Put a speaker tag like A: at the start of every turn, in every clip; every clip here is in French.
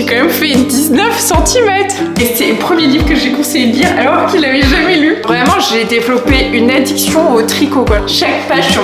A: j'ai quand même fait 19 cm. Et c'est le premier livre que j'ai conseillé de lire alors qu'il l'avait jamais lu. Vraiment, j'ai développé une addiction au tricot, quoi. Chaque page,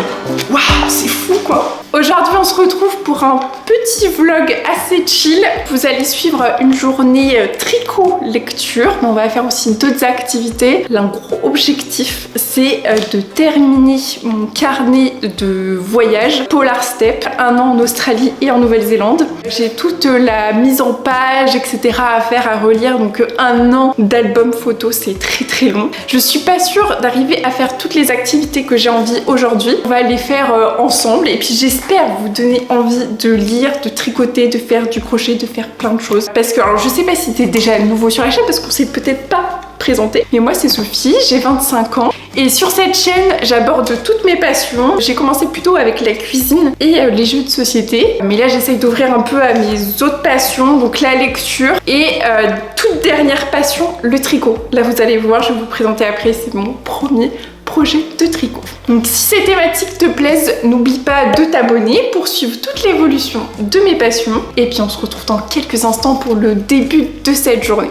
A: waouh, c'est fou, quoi. Aujourd'hui, on se retrouve pour un petit vlog assez chill. Vous allez suivre une journée tricot lecture, mais on va faire aussi d'autres activités. Un gros objectif, c'est de terminer mon carnet de voyage Polar Step, 1 an en Australie et en Nouvelle-Zélande. J'ai toute la mise en page, etc. à faire, à relire, donc 1 an d'album photo, c'est très long. Je suis pas sûre d'arriver à faire toutes les activités que j'ai envie aujourd'hui. On va les faire ensemble et puis j'espère vous donner envie de lire, de tricoter, de faire du crochet, de faire plein de choses. Parce que, alors je sais pas si t'es déjà nouveau sur la chaîne parce qu'on s'est peut-être pas présenté, mais moi c'est Sophie, j'ai 25 ans et sur cette chaîne j'aborde toutes mes passions. J'ai commencé plutôt avec la cuisine et les jeux de société, mais là j'essaye d'ouvrir un peu à mes autres passions, donc la lecture et toute dernière passion, le tricot. Là vous allez voir, je vais vous présenter après, c'est mon premier projet de tricot. Donc si ces thématiques te plaisent, n'oublie pas de t'abonner pour suivre toute l'évolution de mes passions et puis on se retrouve dans quelques instants pour le début de cette journée.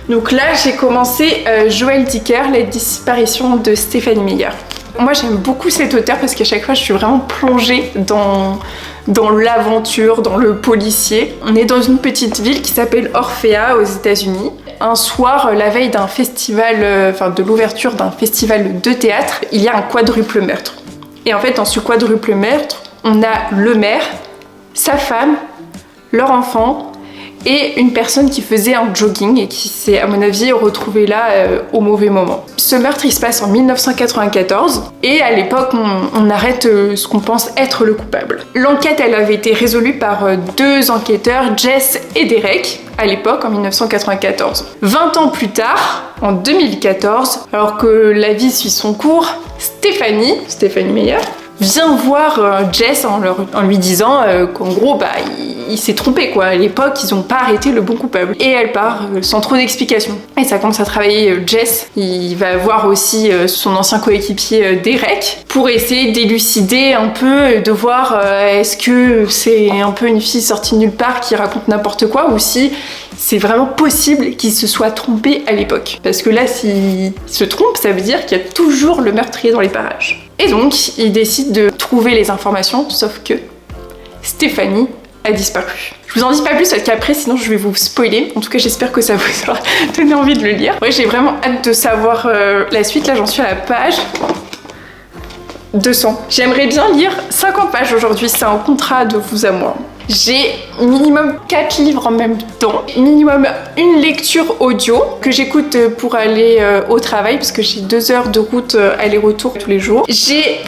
A: Donc là, j'ai commencé Joël Dicker, la disparition de Stéphanie Meyer. Moi, j'aime beaucoup cet auteur parce qu'à chaque fois, je suis vraiment plongée dans l'aventure, dans le policier. On est dans une petite ville qui s'appelle Orphea aux États-Unis. Un soir, la veille d'un festival, de l'ouverture d'un festival de théâtre, il y a un quadruple meurtre. Et en fait, dans ce quadruple meurtre, on a le maire, sa femme, leur enfant et une personne qui faisait un jogging et qui s'est, à mon avis, retrouvée là au mauvais moment. Ce meurtre, il se passe en 1994 et à l'époque, on arrête ce qu'on pense être le coupable. L'enquête, elle avait été résolue par 2 enquêteurs, Jess et Derek, à l'époque, en 1994. 20 ans plus tard, en 2014, alors que la vie suit son cours, Stéphanie Meyer, vient voir Jess en lui disant qu'en gros, il s'est trompé, quoi. À l'époque, ils n'ont pas arrêté le bon coupable. Et elle part sans trop d'explications. Et ça commence à travailler Jess. Il va voir aussi son ancien coéquipier Derek pour essayer d'élucider un peu, de voir est-ce que c'est un peu une fille sortie de nulle part qui raconte n'importe quoi ou si c'est vraiment possible qu'il se soit trompé à l'époque. Parce que là, s'il se trompe, ça veut dire qu'il y a toujours le meurtrier dans les parages. Et donc, il décide de trouver les informations, sauf que Stéphanie a disparu. Je vous en dis pas plus parce qu'après sinon je vais vous spoiler. En tout cas j'espère que ça vous aura donné envie de le lire. Ouais, j'ai vraiment hâte de savoir la suite. Là j'en suis à la page 200. J'aimerais bien lire 50 pages aujourd'hui, c'est un contrat de vous à moi. J'ai minimum 4 livres en même temps, minimum une lecture audio que j'écoute pour aller au travail parce que j'ai 2 heures de route aller-retour tous les jours. J'ai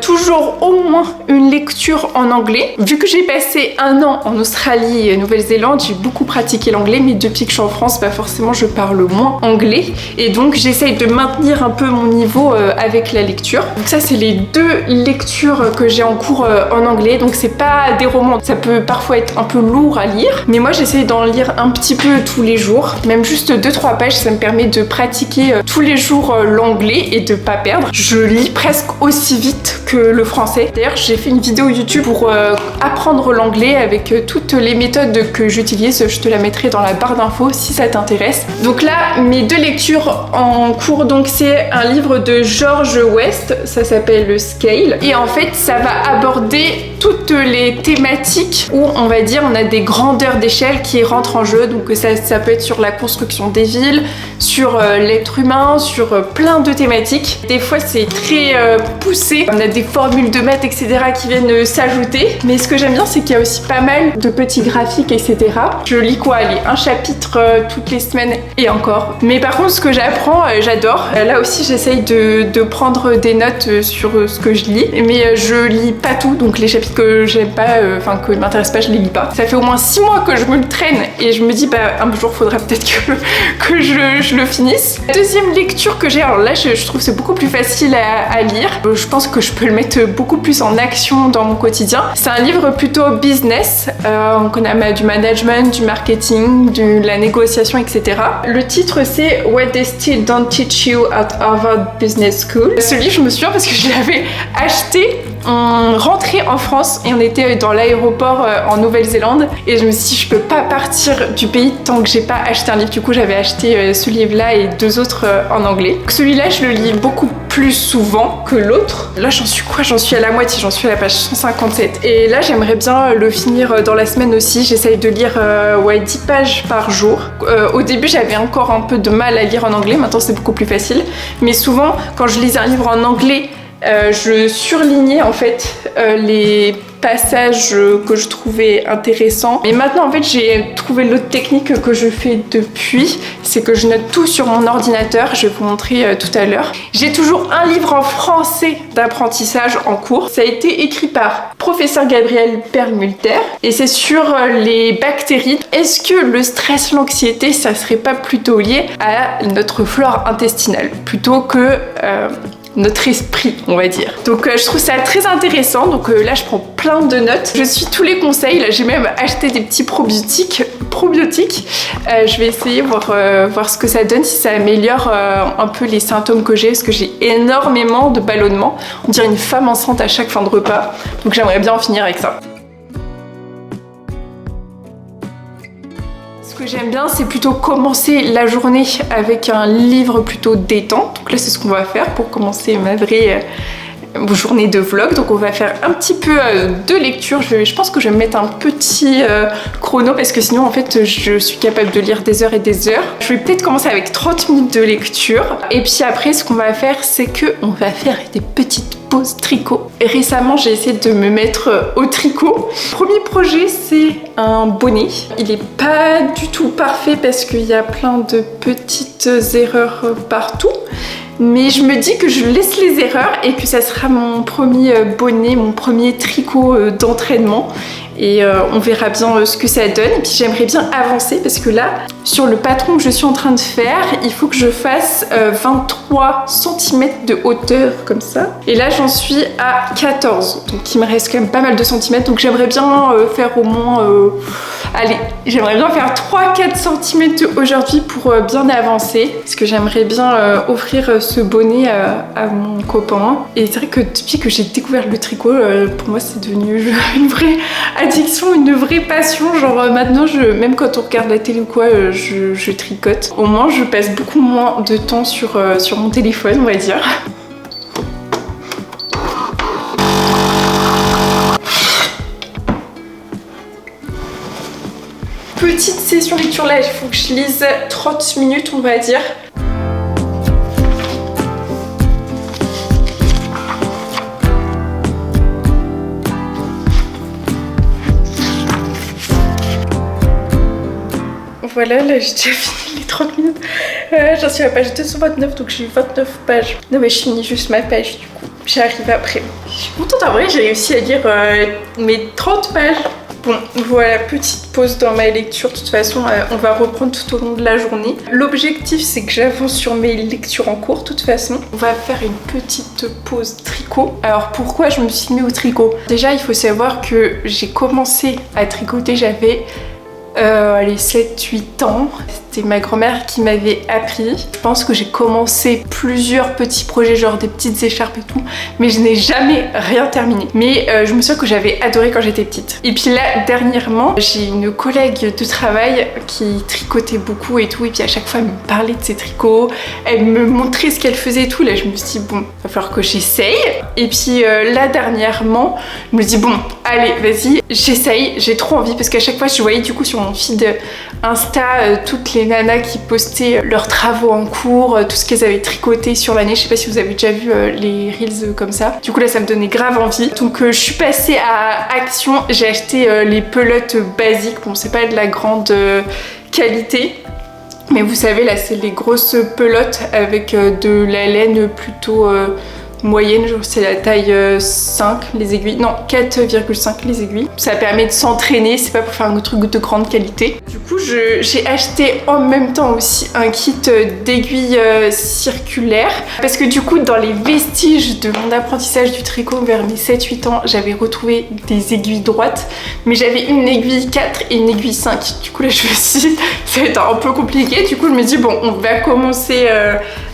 A: toujours au moins une lecture en anglais. Vu que j'ai passé 1 an en Australie et Nouvelle-Zélande, j'ai beaucoup pratiqué l'anglais, mais depuis que je suis en France, forcément je parle moins anglais et donc j'essaye de maintenir un peu mon niveau avec la lecture. Donc ça c'est les 2 lectures que j'ai en cours en anglais, donc c'est pas des romans, ça peut parfois être un peu lourd à lire, mais moi j'essaie d'en lire un petit peu tous les jours, même juste 2-3 pages, ça me permet de pratiquer tous les jours l'anglais et de pas perdre. Je lis presque aussi vite que le français. D'ailleurs j'ai fait une vidéo YouTube pour apprendre l'anglais avec toutes les méthodes que j'utilise, je te la mettrai dans la barre d'infos si ça t'intéresse. Donc là mes 2 lectures en cours, donc c'est un livre de George West, ça s'appelle Scale, et en fait ça va aborder toutes les thématiques où on va dire on a des grandeurs d'échelle qui rentrent en jeu, donc ça peut être sur la construction des villes, sur l'être humain, sur plein de thématiques. Des fois c'est très poussé, on a des formules de maths etc qui viennent s'ajouter, mais ce que j'aime bien c'est qu'il y a aussi pas mal de petits graphiques etc. Je lis quoi, allez, un chapitre toutes les semaines et encore, mais par contre ce que j'apprends j'adore. Là aussi j'essaye de prendre des notes sur ce que je lis, mais je lis pas tout, donc les chapitres que j'aime pas, que m'intéresse pas, je les lis pas. Ça fait au moins 6 mois que je me le traîne et je me dis un jour faudrait peut-être que je le finisse. La deuxième lecture que j'ai, alors là je trouve c'est beaucoup plus facile à lire. Je pense que je peux le mettre beaucoup plus en action dans mon quotidien. C'est un livre plutôt business. On connaît du management, du marketing, de la négociation, etc. Le titre c'est What They Still Don't Teach You at Harvard Business School. Ce livre je me souviens parce que je l'avais acheté On rentrait en France et on était dans l'aéroport en Nouvelle-Zélande et je me suis dit je peux pas partir du pays tant que j'ai pas acheté un livre. Du coup j'avais acheté ce livre-là et 2 autres en anglais. Celui-là je le lis beaucoup plus souvent que l'autre. Là j'en suis quoi? J'en suis à la moitié, j'en suis à la page 157. Et là j'aimerais bien le finir dans la semaine aussi. J'essaye de lire 10 pages par jour. Au début j'avais encore un peu de mal à lire en anglais, maintenant c'est beaucoup plus facile. Mais souvent quand je lisais un livre en anglais, je surlignais en fait les passages que je trouvais intéressants. Mais maintenant en fait j'ai trouvé l'autre technique que je fais depuis, c'est que je note tout sur mon ordinateur. Je vais vous montrer tout à l'heure. J'ai toujours un livre en français d'apprentissage en cours. Ça a été écrit par professeur Gabriel Perlmutter et c'est sur les bactéries. Est-ce que le stress, l'anxiété, ça serait pas plutôt lié à notre flore intestinale plutôt que notre esprit, on va dire. Donc je trouve ça très intéressant. Donc là je prends plein de notes. Je suis tous les conseils. Là j'ai même acheté des petits probiotiques. Je vais essayer voir ce que ça donne, si ça améliore un peu les symptômes que j'ai, parce que j'ai énormément de ballonnements. On dirait une femme enceinte à chaque fin de repas. Donc j'aimerais bien en finir avec ça. Ce que j'aime bien, c'est plutôt commencer la journée avec un livre plutôt détente. Donc là, c'est ce qu'on va faire pour commencer ma vraie journée de vlog. Donc on va faire un petit peu de lecture. Je pense que je vais me mettre un petit chrono parce que sinon en fait je suis capable de lire des heures et des heures. Je vais peut-être commencer avec 30 minutes de lecture. Et puis après ce qu'on va faire, c'est qu'on va faire des petites pauses tricot. Et récemment j'ai essayé de me mettre au tricot. Premier projet, c'est un bonnet. Il est pas du tout parfait parce qu'il y a plein de petites erreurs partout. Mais je me dis que je laisse les erreurs et que ça sera mon premier bonnet, mon premier tricot d'entraînement. Et on verra bien ce que ça donne. Et puis j'aimerais bien avancer parce que là, sur le patron que je suis en train de faire, il faut que je fasse 23 cm de hauteur comme ça. Et là, j'en suis à 14. Donc il me reste quand même pas mal de centimètres. Donc j'aimerais bien faire au moins... allez, j'aimerais bien faire 3-4 cm aujourd'hui pour bien avancer. Parce que j'aimerais bien offrir ce bonnet à mon copain. Et c'est vrai que depuis que j'ai découvert le tricot, pour moi c'est devenu une vraie addiction, une vraie passion. Genre maintenant, même quand on regarde la télé ou quoi, je tricote. Au moins, je passe beaucoup moins de temps sur mon téléphone, on va dire. Petite session lecture là, il faut que je lise 30 minutes, on va dire. Voilà, là j'ai déjà fini les 30 minutes. J'en suis à la page 229, donc j'ai eu 29 pages. Non mais je finis juste ma page du coup. J'arrive après. Je suis contente, en vrai j'ai réussi à lire mes 30 pages. Bon, voilà, petite pause dans ma lecture. De toute façon, on va reprendre tout au long de la journée. L'objectif, c'est que j'avance sur mes lectures en cours, de toute façon. On va faire une petite pause tricot. Alors, pourquoi je me suis mis au tricot? Déjà, il faut savoir que j'ai commencé à tricoter, j'avais... les 7-8 ans. C'était ma grand-mère qui m'avait appris. Je pense que j'ai commencé plusieurs petits projets, genre des petites écharpes et tout, mais je n'ai jamais rien terminé. Mais je me souviens que j'avais adoré quand j'étais petite. Et puis là, dernièrement, j'ai une collègue de travail qui tricotait beaucoup et tout, et puis à chaque fois, elle me parlait de ses tricots, elle me montrait ce qu'elle faisait et tout. Là, je me suis dit, bon, va falloir que j'essaye. Et puis là, dernièrement, je me dis, bon, allez, vas-y, j'essaye. J'ai trop envie, parce qu'à chaque fois, je voyais du coup sur mon feed Insta toutes les nanas qui postaient leurs travaux en cours, tout ce qu'elles avaient tricoté sur l'année. Je sais pas si vous avez déjà vu les reels comme ça. Du coup là ça me donnait grave envie. Donc je suis passée à action. J'ai acheté les pelotes basiques. Bon, c'est pas de la grande qualité, mais vous savez là c'est les grosses pelotes avec de la laine plutôt moyenne, genre c'est la taille 5 les aiguilles, non 4,5 les aiguilles. Ça permet de s'entraîner, c'est pas pour faire un truc de grande qualité. Du coup j'ai acheté en même temps aussi un kit d'aiguilles circulaires parce que du coup dans les vestiges de mon apprentissage du tricot vers mes 7-8 ans, j'avais retrouvé des aiguilles droites, mais j'avais une aiguille 4 et une aiguille 5. Du coup là je me suis dit ça va être un peu compliqué, du coup je me dis bon on va commencer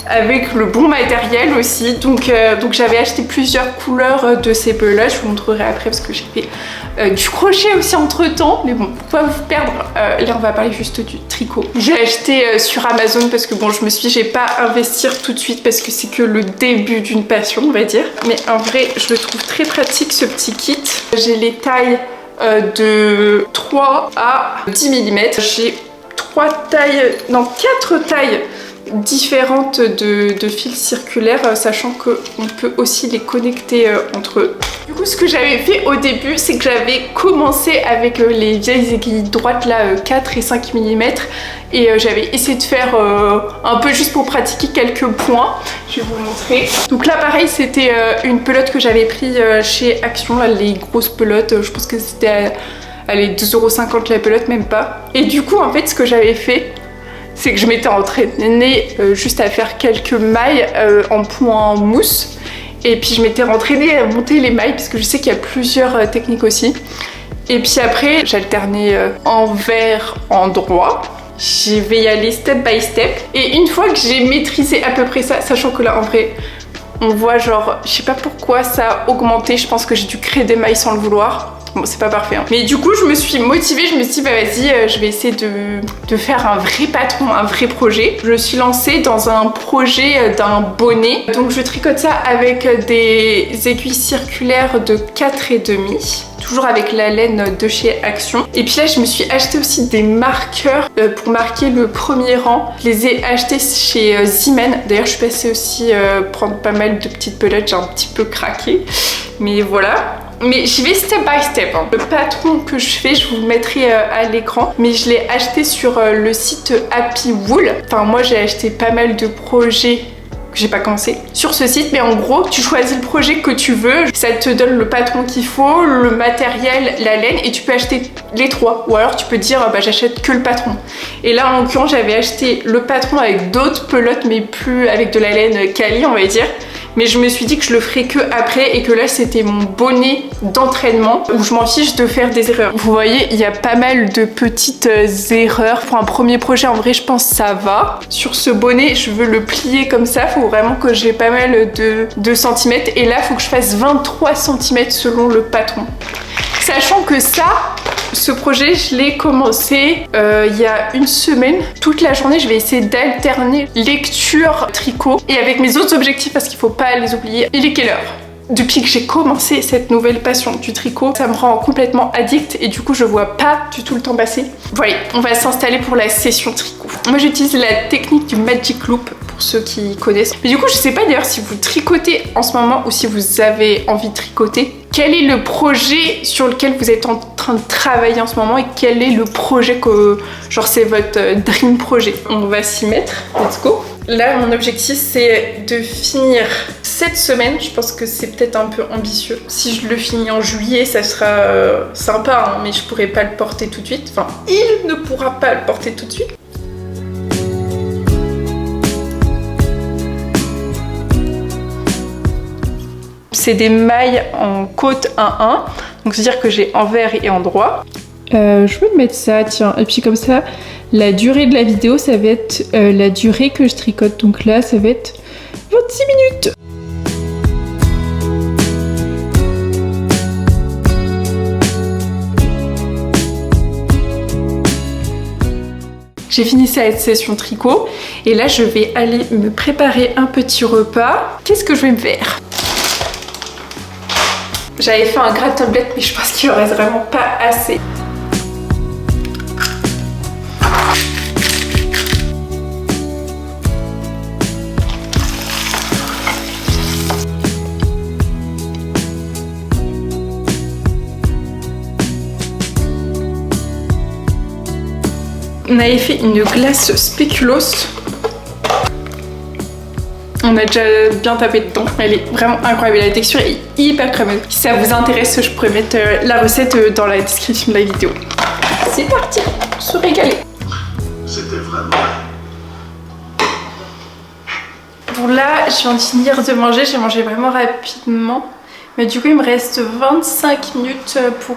A: avec le bon matériel aussi. Donc j'avais acheté plusieurs couleurs de ces pelotes. Je vous montrerai après parce que j'ai fait du crochet aussi entre temps. Mais bon, pourquoi vous perdre? Là on va parler juste du tricot. J'ai acheté sur Amazon parce que bon, je me suis dit, j'ai pas investir tout de suite parce que c'est que le début d'une passion, on va dire. Mais en vrai, je le trouve très pratique ce petit kit. J'ai les tailles de 3 à 10 mm. J'ai 4 tailles différentes de fils circulaires, sachant qu'on peut aussi les connecter entre eux. Du coup, ce que j'avais fait au début, c'est que j'avais commencé avec les vieilles aiguilles droites là, 4 et 5 mm, et j'avais essayé de faire un peu juste pour pratiquer quelques points. Je vais vous montrer. Donc là pareil, c'était une pelote que j'avais pris chez Action, là, les grosses pelotes, je pense que c'était allez, 2,50 € la pelote, même pas. Et du coup en fait ce que j'avais fait, c'est que je m'étais entraînée juste à faire quelques mailles en point mousse. Et puis je m'étais entraînée à monter les mailles parce que je sais qu'il y a plusieurs techniques aussi. Et puis après j'alternais envers, endroit. Je vais y aller step by step. Et une fois que j'ai maîtrisé à peu près ça, sachant que là en vrai on voit genre, je sais pas pourquoi ça a augmenté, je pense que j'ai dû créer des mailles sans le vouloir. Bon, c'est pas parfait, hein. Mais du coup je me suis motivée, je me suis dit bah vas-y, je vais essayer de faire un vrai patron, un vrai projet. Je me suis lancée dans un projet d'un bonnet. Donc je tricote ça avec des aiguilles circulaires de 4,5, toujours avec la laine de chez Action. Et puis là je me suis acheté aussi des marqueurs pour marquer le premier rang. Je les ai achetés chez Zimen. D'ailleurs je suis passée aussi prendre pas mal de petites pelotes, j'ai un petit peu craqué. Mais voilà. Mais j'y vais step by step, hein. Le patron que je fais, je vous le mettrai à l'écran. Mais je l'ai acheté sur le site Happy Wool. Enfin moi j'ai acheté pas mal de projets que j'ai pas commencé sur ce site, mais en gros tu choisis le projet que tu veux, ça te donne le patron qu'il faut, le matériel, la laine, et tu peux acheter les trois, ou alors tu peux dire bah j'achète que le patron. Et là en l'occurrence j'avais acheté le patron avec d'autres pelotes mais plus avec de la laine quali on va dire. Mais je me suis dit que je le ferais que après et que là c'était mon bonnet d'entraînement où je m'en fiche de faire des erreurs. Vous voyez, il y a pas mal de petites erreurs. Pour un premier projet, en vrai, je pense que ça va. Sur ce bonnet, je veux le plier comme ça. Il faut vraiment que j'ai pas mal de centimètres. Et là, il faut que je fasse 23 cm selon le patron. Sachant que ça, ce projet, je l'ai commencé il y a une semaine. Toute la journée, je vais essayer d'alterner lecture, tricot et avec mes autres objectifs parce qu'il faut pas les oublier. Il est quelle heure? Depuis que j'ai commencé cette nouvelle passion du tricot, ça me rend complètement addict et du coup, je vois pas du tout le temps passer. Voilà, on va s'installer pour la session tricot. Moi, j'utilise la technique du Magic Loop pour ceux qui connaissent. Mais du coup, je sais pas d'ailleurs si vous tricotez en ce moment ou si vous avez envie de tricoter. Quel est le projet sur lequel vous êtes en train de travailler en ce moment et quel est le projet que, genre, c'est votre dream projet? On va s'y mettre, let's go. Là, mon objectif, c'est de finir cette semaine. Je pense que c'est peut-être un peu ambitieux. Si je le finis en juillet, ça sera sympa, hein, mais je pourrais pas le porter tout de suite. Enfin, il ne pourra pas le porter tout de suite. C'est des mailles en côte 1-1, donc c'est-à-dire que j'ai envers et endroit. Je vais mettre ça, tiens, et puis comme ça, la durée de la vidéo, ça va être la durée que je tricote. Donc là, ça va être 26 minutes. J'ai fini cette session tricot et là, je vais aller me préparer un petit repas. Qu'est-ce que je vais me faire? J'avais fait un gratin de blettes, mais je pense qu'il en reste vraiment pas assez. On avait fait une glace spéculoos. On a déjà bien tapé dedans. Elle est vraiment incroyable. La texture est hyper crémeuse. Si ça vous intéresse, je pourrais mettre la recette dans la description de la vidéo. C'est parti, se régaler.
B: C'était vraiment...
A: Bon là, je viens de finir de manger. J'ai mangé vraiment rapidement. Mais du coup, il me reste 25 minutes pour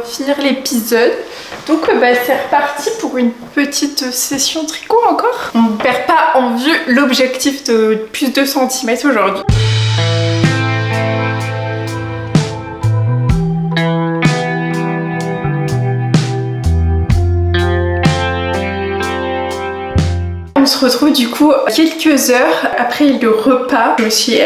A: finir l'épisode. Donc c'est reparti pour une petite session tricot encore. On ne perd pas en vue l'objectif de plus de centimètres aujourd'hui. On se retrouve du coup quelques heures après le repas. Je me suis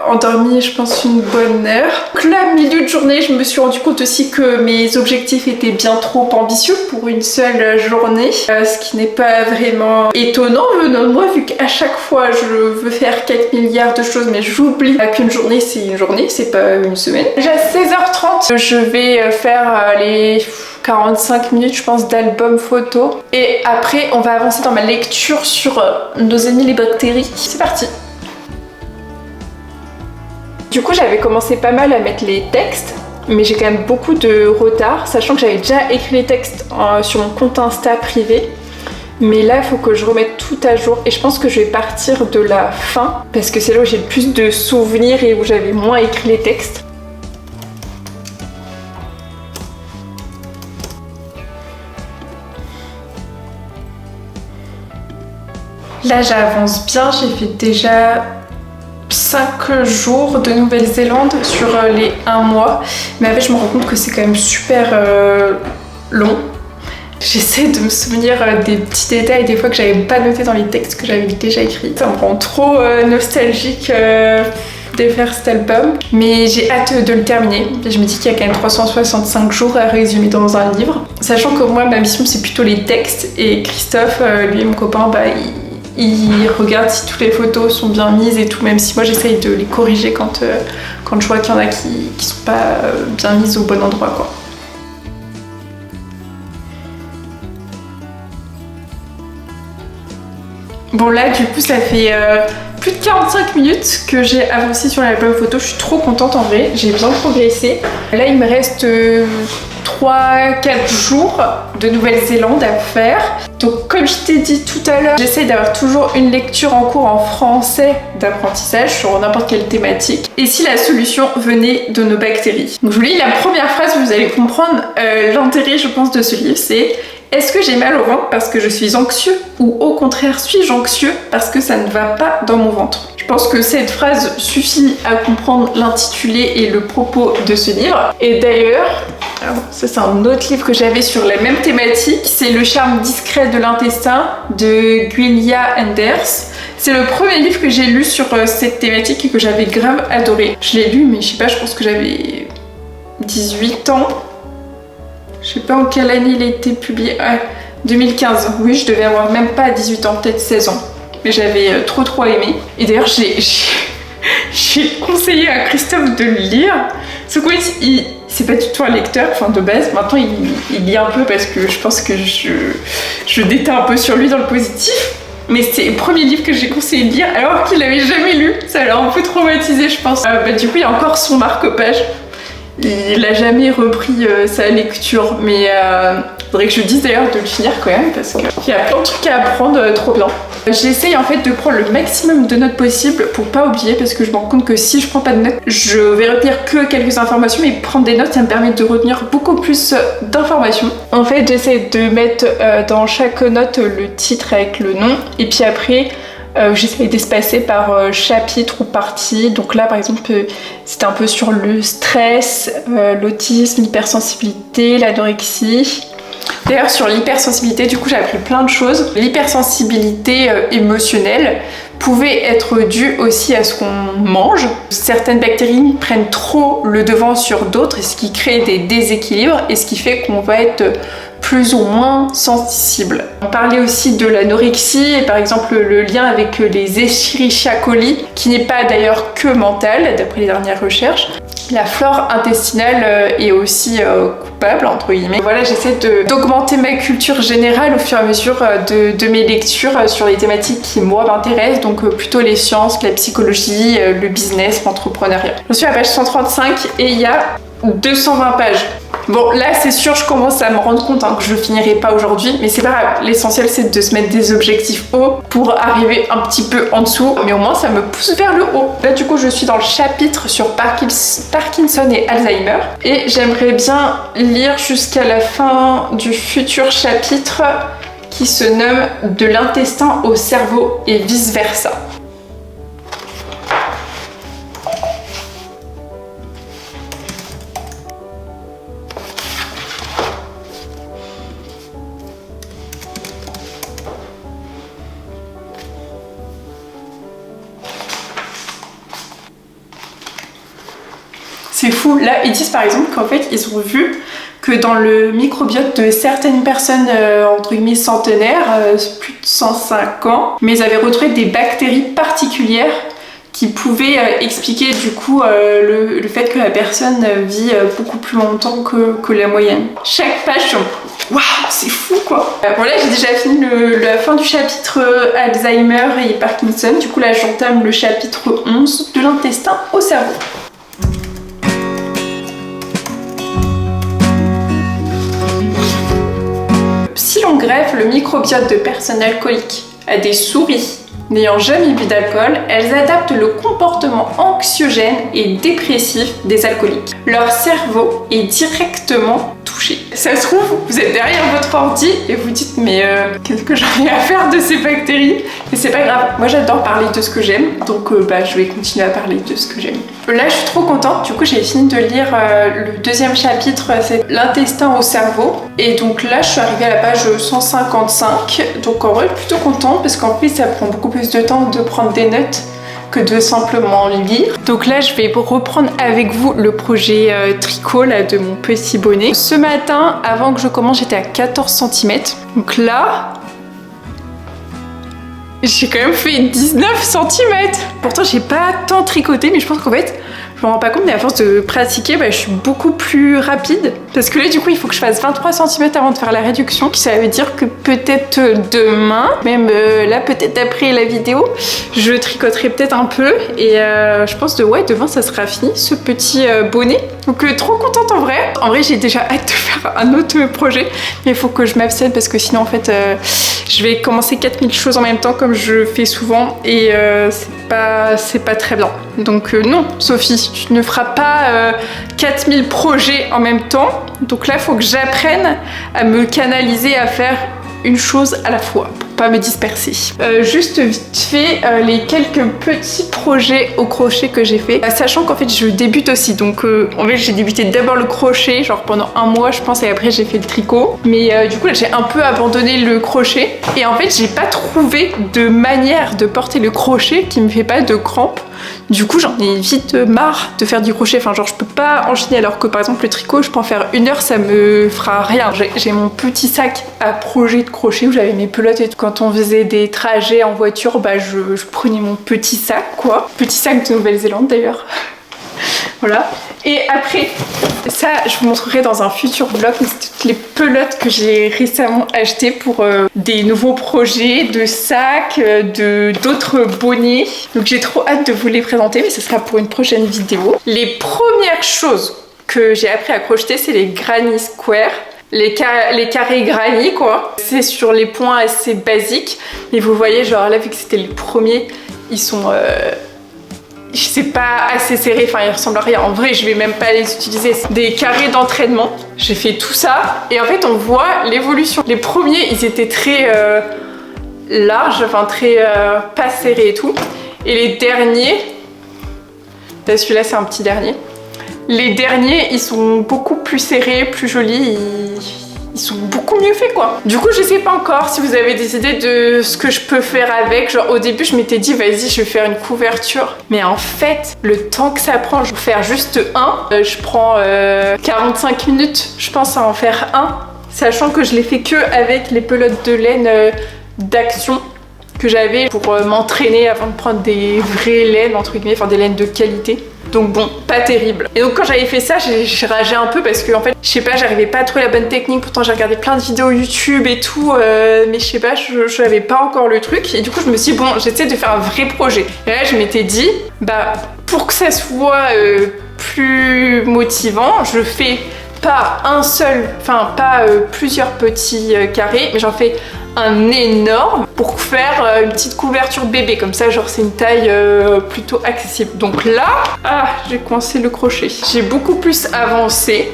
A: endormie, je pense, une bonne heure. Donc là, milieu de journée, je me suis rendu compte aussi que mes objectifs étaient bien trop ambitieux pour une seule journée. Ce qui n'est pas vraiment étonnant venant de moi, vu qu'à chaque fois je veux faire 4 milliards de choses, mais j'oublie qu'une journée c'est une journée, c'est pas une semaine. Déjà 16h30, je vais faire les 45 minutes je pense d'album photo et après on va avancer dans ma lecture sur nos amis les bactéries. C'est parti. Du coup j'avais commencé pas mal à mettre les textes, mais j'ai quand même beaucoup de retard, sachant que j'avais déjà écrit les textes sur mon compte Insta privé. Mais là il faut que je remette tout à jour et je pense que je vais partir de la fin parce que c'est là où j'ai le plus de souvenirs et où j'avais moins écrit les textes. Là j'avance bien, j'ai fait déjà 5 jours de Nouvelle-Zélande sur les 1 mois. Mais en fait je me rends compte que c'est quand même super long. J'essaie de me souvenir des petits détails des fois que j'avais pas noté dans les textes que j'avais déjà écrits. Ça me rend trop nostalgique de faire cet album. Mais j'ai hâte de le terminer. Je me dis qu'il y a quand même 365 jours à résumer dans un livre. Sachant que moi ma mission c'est plutôt les textes et Christophe, lui mon copain, il regarde si toutes les photos sont bien mises et tout, même si moi j'essaye de les corriger quand je vois qu'il y en a qui sont pas bien mises au bon endroit quoi. Bon là du coup ça fait plus de 45 minutes que j'ai avancé sur l'album photo, je suis trop contente en vrai, j'ai bien progressé. Là il me reste 3-4 jours de Nouvelle-Zélande à faire. Donc comme je t'ai dit tout à l'heure, j'essaye d'avoir toujours une lecture en cours en français d'apprentissage sur n'importe quelle thématique. Et si la solution venait de nos bactéries. Donc je vous lis la première phrase, vous allez comprendre l'intérêt je pense de ce livre, c'est: est-ce que j'ai mal au ventre parce que je suis anxieux ou au contraire suis-je anxieux parce que ça ne va pas dans mon ventre? Je pense que cette phrase suffit à comprendre l'intitulé et le propos de ce livre. Et d'ailleurs, ça c'est un autre livre que j'avais sur la même thématique, c'est Le charme discret de l'intestin de Giulia Enders. C'est le premier livre que j'ai lu sur cette thématique et que j'avais grave adoré. Je l'ai lu mais je sais pas, je pense que j'avais 18 ans. Je sais pas en quelle année il a été publié. 2015. Oui, je devais avoir même pas 18 ans, peut-être 16 ans. Mais j'avais trop aimé. Et d'ailleurs, j'ai conseillé à Christophe de le lire. Ce coup, c'est pas du tout un lecteur, enfin de base. Maintenant, il lit un peu parce que je pense que je déteins un peu sur lui dans le positif. Mais c'est le premier livre que j'ai conseillé de lire alors qu'il l'avait jamais lu. Ça l'a un peu traumatisé, je pense. Du coup, il y a encore son marque-page. Il a jamais repris sa lecture, mais faudrait que je dise d'ailleurs de le finir quand même parce qu'il y a plein de trucs à apprendre trop bien. J'essaye en fait de prendre le maximum de notes possible pour pas oublier parce que je me rends compte que si je prends pas de notes, je vais retenir que quelques informations, mais prendre des notes ça me permet de retenir beaucoup plus d'informations. En fait j'essaie de mettre dans chaque note le titre avec le nom et puis après j'essaie d'espacer par chapitre ou partie. Donc là par exemple c'était un peu sur le stress, l'autisme, l'hypersensibilité, l'anorexie. D'ailleurs sur l'hypersensibilité du coup j'ai appris plein de choses. L'hypersensibilité émotionnelle pouvait être due aussi à ce qu'on mange. Certaines bactéries prennent trop le devant sur d'autres, ce qui crée des déséquilibres et ce qui fait qu'on va être plus ou moins sensible. On parlait aussi de l'anorexie et par exemple le lien avec les Escherichia coli, qui n'est pas d'ailleurs que mental d'après les dernières recherches. La flore intestinale est aussi coupable entre guillemets. Voilà, j'essaie d'augmenter ma culture générale au fur et à mesure de mes lectures sur les thématiques qui moi m'intéressent, donc plutôt les sciences, la psychologie, le business, l'entrepreneuriat. Je suis à la page 135 et il y a 220 pages. Bon, là, c'est sûr, je commence à me rendre compte que je finirai pas aujourd'hui, mais c'est pas grave. L'essentiel, c'est de se mettre des objectifs hauts pour arriver un petit peu en dessous, mais au moins, ça me pousse vers le haut. Là, du coup, je suis dans le chapitre sur Parkinson et Alzheimer, et j'aimerais bien lire jusqu'à la fin du futur chapitre qui se nomme « De l'intestin au cerveau et vice-versa ». C'est fou. Là, ils disent par exemple qu'en fait, ils ont vu que dans le microbiote de certaines personnes, entre guillemets, centenaires, plus de 105 ans, mais ils avaient retrouvé des bactéries particulières qui pouvaient expliquer du coup le fait que la personne vit beaucoup plus longtemps que la moyenne. Chaque page, waouh, c'est fou quoi. Bon là, j'ai déjà fini la fin du chapitre Alzheimer et Parkinson. Du coup là, j'entame le chapitre 11 de l'intestin au cerveau. Si l'on greffe le microbiote de personnes alcooliques à des souris n'ayant jamais bu d'alcool, elles adaptent le comportement anxiogène et dépressif des alcooliques. Leur cerveau est directement touché. Ça se trouve, vous êtes derrière votre ordi et vous dites mais qu'est-ce que j'en ai à faire de ces bactéries? Mais c'est pas grave, moi j'adore parler de ce que j'aime, donc je vais continuer à parler de ce que j'aime. Là je suis trop contente, du coup j'ai fini de lire le deuxième chapitre, c'est l'intestin au cerveau. Et donc là je suis arrivée à la page 155, donc en vrai plutôt contente parce qu'en plus ça prend beaucoup plus de temps de prendre des notes que de simplement lire. Donc là je vais reprendre avec vous le projet tricot là, de mon petit bonnet. Ce matin avant que je commence j'étais à 14 cm, donc là j'ai quand même fait 19 cm. Pourtant j'ai pas tant tricoté, mais je pense qu'en fait je me rends pas compte, mais à force de pratiquer, je suis beaucoup plus rapide. Parce que là, du coup, il faut que je fasse 23 cm avant de faire la réduction. Ça veut dire que peut-être demain, même là, peut-être après la vidéo, je tricoterai peut-être un peu. Et je pense demain, ça sera fini, ce petit bonnet. Donc, trop contente en vrai. En vrai, j'ai déjà hâte de faire un autre projet. Mais il faut que je m'abstienne parce que sinon, en fait, je vais commencer 4000 choses en même temps, comme je fais souvent. Et c'est pas très bien. Donc, non, Sophie, tu ne feras pas 4000 projets en même temps. Donc là, il faut que j'apprenne à me canaliser, à faire une chose à la fois pour pas me disperser. Juste vite fait, les quelques petits projets au crochet que j'ai fait, sachant qu'en fait je débute aussi, donc en fait j'ai débuté d'abord le crochet, genre pendant un mois je pense, et après j'ai fait le tricot, mais du coup là j'ai un peu abandonné le crochet, et en fait j'ai pas trouvé de manière de porter le crochet qui me fait pas de crampes. Du coup j'en ai vite marre de faire du crochet, enfin genre je peux pas enchaîner, alors que par exemple le tricot je peux en faire 1 heure, ça me fera rien. J'ai mon petit sac à projet de crochet où j'avais mes pelotes et tout. Quand on faisait des trajets en voiture, je prenais mon petit sac quoi, petit sac de Nouvelle-Zélande d'ailleurs. Voilà. Et après, ça je vous montrerai dans un futur vlog, mais c'est toutes les pelotes que j'ai récemment achetées pour des nouveaux projets de sacs, d'autres bonnets. Donc j'ai trop hâte de vous les présenter, mais ce sera pour une prochaine vidéo. Les premières choses que j'ai appris à crocheter, c'est les granny square. Les carrés granny quoi. C'est sur les points assez basiques. Mais vous voyez, genre là, vu que c'était les premiers, ils sont... c'est pas assez serré, enfin ils ressemblent à rien. En vrai, je vais même pas les utiliser. C'est des carrés d'entraînement. J'ai fait tout ça et en fait on voit l'évolution. Les premiers, ils étaient très larges, enfin très pas serrés et tout. Et les derniers, là celui-là c'est un petit dernier. Les derniers, ils sont beaucoup plus serrés, plus jolis. Ils sont beaucoup mieux faits quoi. Du coup je sais pas encore si vous avez des idées de ce que je peux faire avec. Genre au début je m'étais dit vas-y je vais faire une couverture. Mais en fait le temps que ça prend, je vais faire juste un. Je prends 45 minutes je pense à en faire un. Sachant que je l'ai fait que avec les pelotes de laine d'Action que j'avais pour m'entraîner avant de prendre des vraies laines entre guillemets, enfin des laines de qualité. Donc bon, pas terrible. Et donc quand j'avais fait ça, j'ai ragé un peu parce que en fait, je sais pas, j'arrivais pas à trouver la bonne technique. Pourtant j'ai regardé plein de vidéos YouTube et tout, mais je sais pas, je n'avais pas encore le truc. Et du coup je me suis dit bon, j'essaie de faire un vrai projet. Et là je m'étais dit, pour que ça soit plus motivant, je fais pas un seul, enfin pas plusieurs petits carrés, mais j'en fais un énorme pour faire une petite couverture bébé, comme ça genre c'est une taille plutôt accessible. Donc là, j'ai coincé le crochet. J'ai beaucoup plus avancé.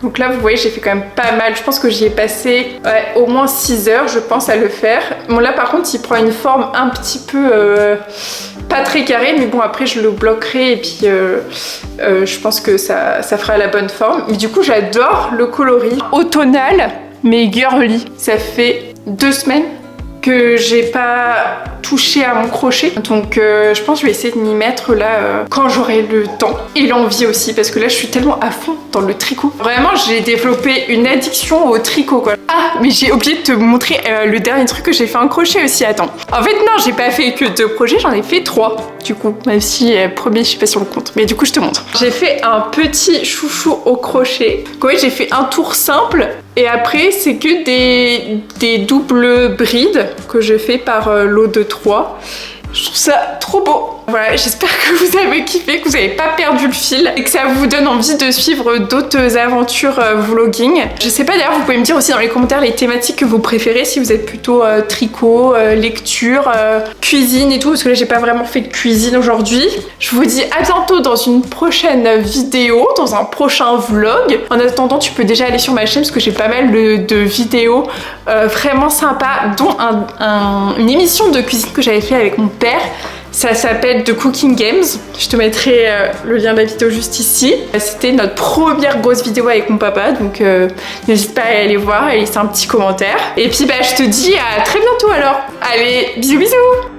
A: Donc là vous voyez j'ai fait quand même pas mal, je pense que j'y ai passé au moins 6 heures je pense à le faire. Bon là par contre il prend une forme un petit peu pas très carrée, mais bon après je le bloquerai et puis je pense que ça fera la bonne forme. Mais du coup j'adore le coloris automnal mais girly. Ça fait 2 semaines que j'ai pas touché à mon crochet, donc je pense que je vais essayer de m'y mettre là quand j'aurai le temps et l'envie aussi, parce que là je suis tellement à fond dans le tricot. Vraiment j'ai développé une addiction au tricot quoi. Ah mais j'ai oublié de te montrer le dernier truc que j'ai fait en crochet aussi, attends. En fait non, j'ai pas fait que 2 projets, j'en ai fait 3 du coup, même si premier je suis pas sur le compte, mais du coup je te montre. J'ai fait un petit chouchou au crochet. Donc, ouais, j'ai fait un tour simple et après c'est que des doubles brides que je fais par lot de 3. Je trouve ça trop beau. Voilà, j'espère que vous avez kiffé, que vous n'avez pas perdu le fil et que ça vous donne envie de suivre d'autres aventures vlogging. Je sais pas d'ailleurs, vous pouvez me dire aussi dans les commentaires les thématiques que vous préférez, si vous êtes plutôt tricot, lecture, cuisine et tout, parce que là j'ai pas vraiment fait de cuisine aujourd'hui. Je vous dis à bientôt dans une prochaine vidéo, dans un prochain vlog. En attendant, tu peux déjà aller sur ma chaîne parce que j'ai pas mal de vidéos vraiment sympas, dont une émission de cuisine que j'avais fait avec mon père. Ça s'appelle The Cooking Games. Je te mettrai le lien de la vidéo juste ici. C'était notre première grosse vidéo avec mon papa, donc n'hésite pas à aller voir et laisser un petit commentaire. Et puis bah je te dis à très bientôt alors. Allez, bisous bisous.